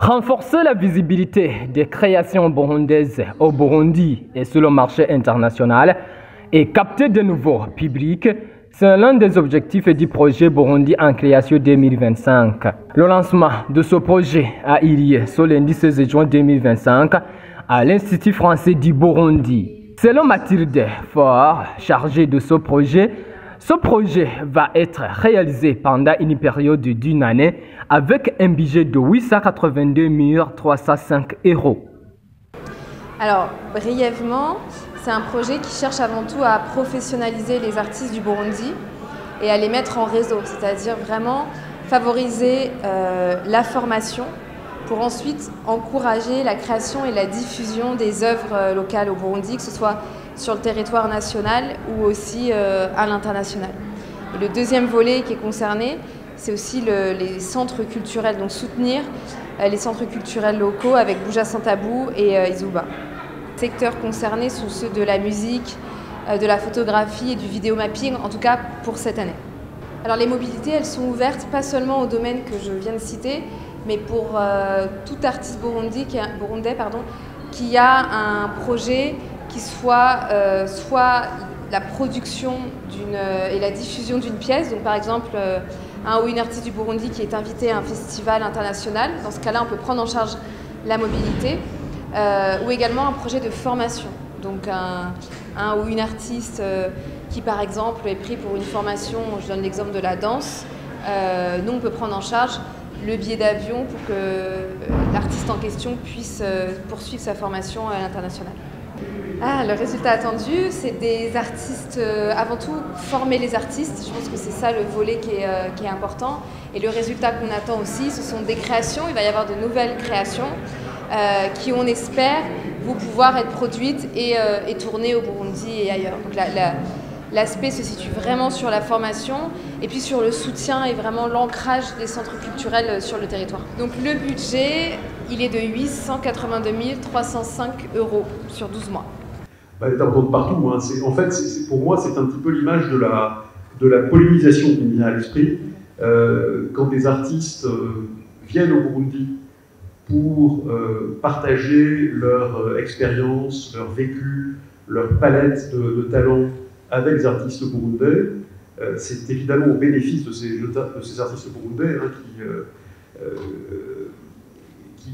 Renforcer la visibilité des créations burundaises au Burundi et sur le marché international et capter de nouveaux publics, c'est l'un des objectifs du projet Burundi en création 2025. Le lancement de ce projet a eu lieu ce lundi 16 juin 2025 à l'Institut français du Burundi. Selon Mathilde Faure, chargée de ce projet va être réalisé pendant une période d'une année avec un budget de 882 305 €. Alors, brièvement, c'est un projet qui cherche avant tout à professionnaliser les artistes du Burundi et à les mettre en réseau, c'est-à-dire vraiment favoriser la formation pour ensuite encourager la création et la diffusion des œuvres locales au Burundi, que ce soit sur le territoire national ou aussi à l'international. Et le deuxième volet qui est concerné, c'est aussi les centres culturels, donc soutenir les centres culturels locaux avec Bouja Sans Tabou et Izuba. Les secteurs concernés sont ceux de la musique, de la photographie et du vidéomapping, en tout cas pour cette année. Alors les mobilités, elles sont ouvertes pas seulement au domaine que je viens de citer, mais pour tout artiste burundais qui a un projet qui soit la production et la diffusion d'une pièce, donc par exemple un ou une artiste du Burundi qui est invité à un festival international. Dans ce cas-là, on peut prendre en charge la mobilité, ou également un projet de formation. Donc un ou une artiste qui par exemple est pris pour une formation, je donne l'exemple de la danse, nous on peut prendre en charge le billet d'avion pour que l'artiste en question puisse poursuivre sa formation à l'international. Le résultat attendu, c'est des artistes, avant tout former les artistes, je pense que c'est ça le volet qui est important. Et le résultat qu'on attend aussi, ce sont des créations, il va y avoir de nouvelles créations qui, on espère, vont pouvoir être produites et tournées au Burundi et ailleurs. Donc l'aspect se situe vraiment sur la formation et puis sur le soutien et vraiment l'ancrage des centres culturels sur le territoire. Donc le budget, il est de 882 305 € sur 12 mois. Elle est importante partout. Hein. En fait, pour moi, c'est un petit peu l'image de la pollinisation qui me vient à l'esprit. Quand des artistes viennent au Burundi pour partager leur expérience, leur vécu, leur palette de talents avec les artistes burundais, c'est évidemment au bénéfice de ces artistes burundais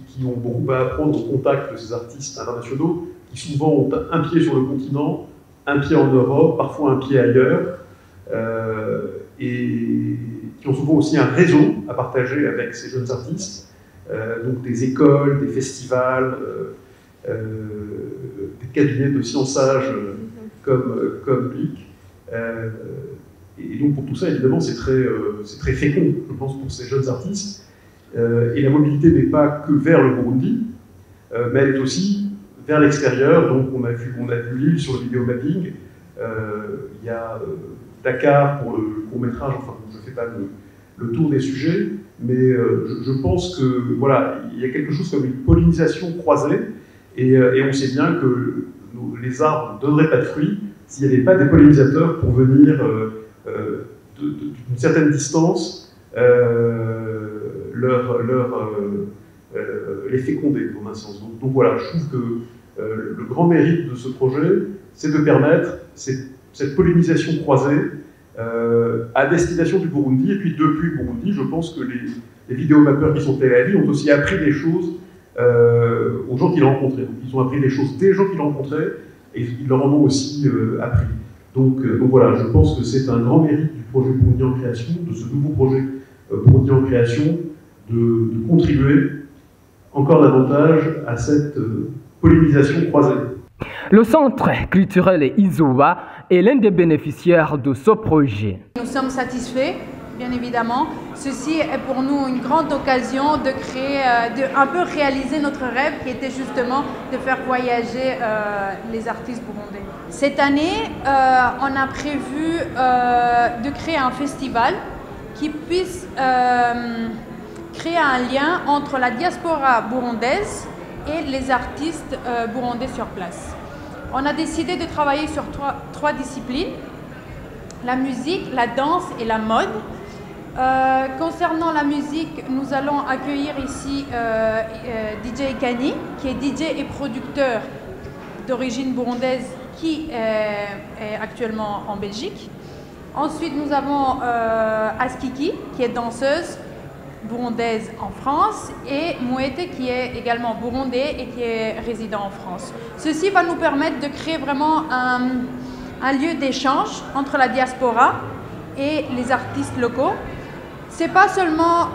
qui ont beaucoup à apprendre au contact de ces artistes internationaux, qui souvent ont un pied sur le continent, un pied en Europe, parfois un pied ailleurs, et qui ont souvent aussi un réseau à partager avec ces jeunes artistes, donc des écoles, des festivals, des cabinets de sciençage comme BLIC. Et donc pour tout ça, évidemment, c'est très fécond, je pense, pour ces jeunes artistes. Et la mobilité n'est pas que vers le Burundi, mais elle est aussi vers l'extérieur. Donc on a vu Lille sur le vidéomapping, il y a Dakar pour le court-métrage, enfin je ne fais pas le tour des sujets, mais je pense que voilà, il y a quelque chose comme une pollinisation croisée, et on sait bien que les arbres ne donneraient pas de fruits s'il n'y avait pas des pollinisateurs pour venir d'une certaine distance les féconder, en un sens. Donc voilà, je trouve que le grand mérite de ce projet, c'est de permettre cette pollinisation croisée à destination du Burundi, et puis depuis le Burundi, je pense que les vidéomappeurs qui sont allés à Lille ont aussi appris des choses aux gens qu'ils rencontraient. Donc ils ont appris des choses des gens qu'ils rencontraient, et ils leur en ont aussi appris. Donc voilà, je pense que c'est un grand mérite du projet Burundi en création, de ce nouveau projet Burundi en création, de contribuer encore davantage à cette pollinisation croisée. Le centre culturel Izuba est l'un des bénéficiaires de ce projet. Nous sommes satisfaits, bien évidemment. Ceci est pour nous une grande occasion de créer, un peu réaliser notre rêve qui était justement de faire voyager les artistes burundais. Cette année, on a prévu de créer un festival qui puisse créer un lien entre la diaspora burundaise et les artistes burundais sur place. On a décidé de travailler sur trois disciplines, la musique, la danse et la mode. Concernant la musique, nous allons accueillir ici DJ Kani, qui est DJ et producteur d'origine burundaise qui est actuellement en Belgique. Ensuite, nous avons Askiki, qui est danseuse burundaise en France, et Mouete, qui est également burundais et qui est résident en France. Ceci va nous permettre de créer vraiment un lieu d'échange entre la diaspora et les artistes locaux. C'est pas seulement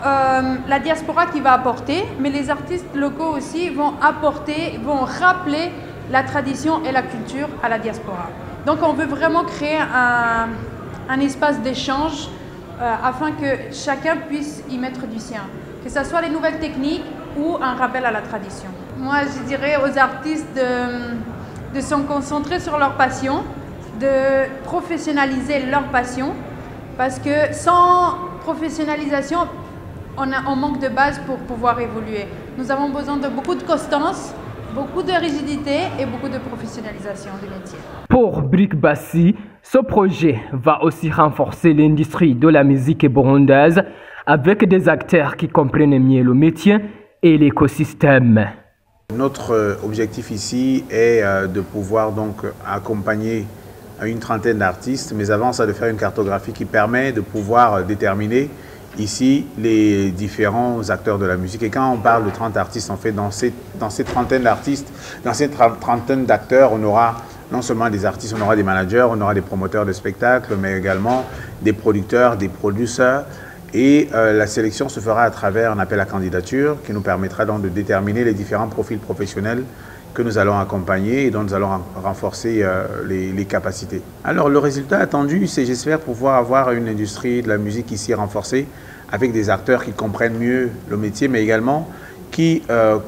la diaspora qui va apporter, mais les artistes locaux aussi vont apporter, vont rappeler la tradition et la culture à la diaspora. Donc on veut vraiment créer un espace d'échange afin que chacun puisse y mettre du sien, que ce soit les nouvelles techniques ou un rappel à la tradition. Moi, je dirais aux artistes de se concentrer sur leur passion, de professionnaliser leur passion, parce que sans professionnalisation, on manque de base pour pouvoir évoluer. Nous avons besoin de beaucoup de constance, beaucoup de rigidité et beaucoup de professionnalisation du métier. Pour Brick Bassi, ce projet va aussi renforcer l'industrie de la musique burundaise avec des acteurs qui comprennent mieux le métier et l'écosystème. Notre objectif ici est de pouvoir donc accompagner une trentaine d'artistes, mais avant ça de faire une cartographie qui permet de pouvoir déterminer ici les différents acteurs de la musique. Et quand on parle de 30 artistes, en fait, dans cette trentaine d'artistes, dans cette trentaine d'acteurs, on aura non seulement des artistes, on aura des managers, on aura des promoteurs de spectacles, mais également des producteurs, des producteurs. Et la sélection se fera à travers un appel à candidature qui nous permettra donc de déterminer les différents profils professionnels que nous allons accompagner et dont nous allons renforcer les capacités. Alors le résultat attendu, c'est j'espère pouvoir avoir une industrie de la musique ici renforcée avec des acteurs qui comprennent mieux le métier, mais également qui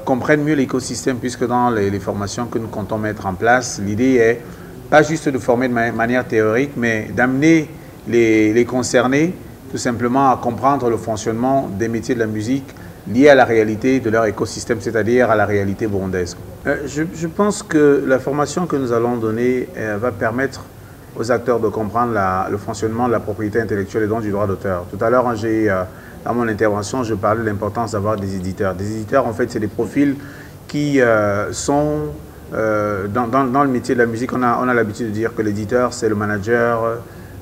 comprennent mieux l'écosystème, puisque dans les formations que nous comptons mettre en place, l'idée est pas juste de former de manière théorique, mais d'amener les concernés tout simplement à comprendre le fonctionnement des métiers de la musique liés à la réalité de leur écosystème, c'est-à-dire à la réalité burundaise. Je pense que la formation que nous allons donner va permettre aux acteurs de comprendre le fonctionnement de la propriété intellectuelle et donc du droit d'auteur. Tout à l'heure, dans mon intervention, je parlais de l'importance d'avoir des éditeurs. Des éditeurs, en fait, c'est des profils qui sont dans le métier de la musique. On a l'habitude de dire que l'éditeur, c'est le manager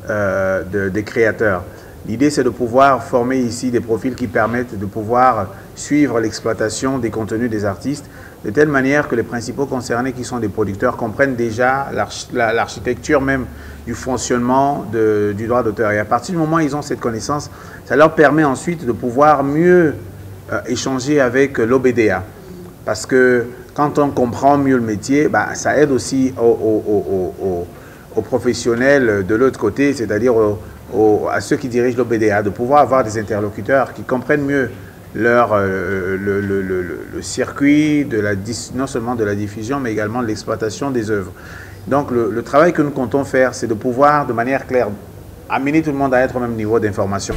des créateurs. L'idée, c'est de pouvoir former ici des profils qui permettent de pouvoir suivre l'exploitation des contenus des artistes de telle manière que les principaux concernés qui sont des producteurs comprennent déjà l'architecture même du fonctionnement du droit d'auteur. Et à partir du moment où ils ont cette connaissance, ça leur permet ensuite de pouvoir mieux échanger avec l'OBDA. Parce que quand on comprend mieux le métier, ça aide aussi aux professionnels de l'autre côté, c'est-à-dire à ceux qui dirigent l'OBDA, de pouvoir avoir des interlocuteurs qui comprennent mieux le circuit, non seulement de la diffusion, mais également de l'exploitation des œuvres. Donc le travail que nous comptons faire, c'est de pouvoir, de manière claire, amener tout le monde à être au même niveau d'information.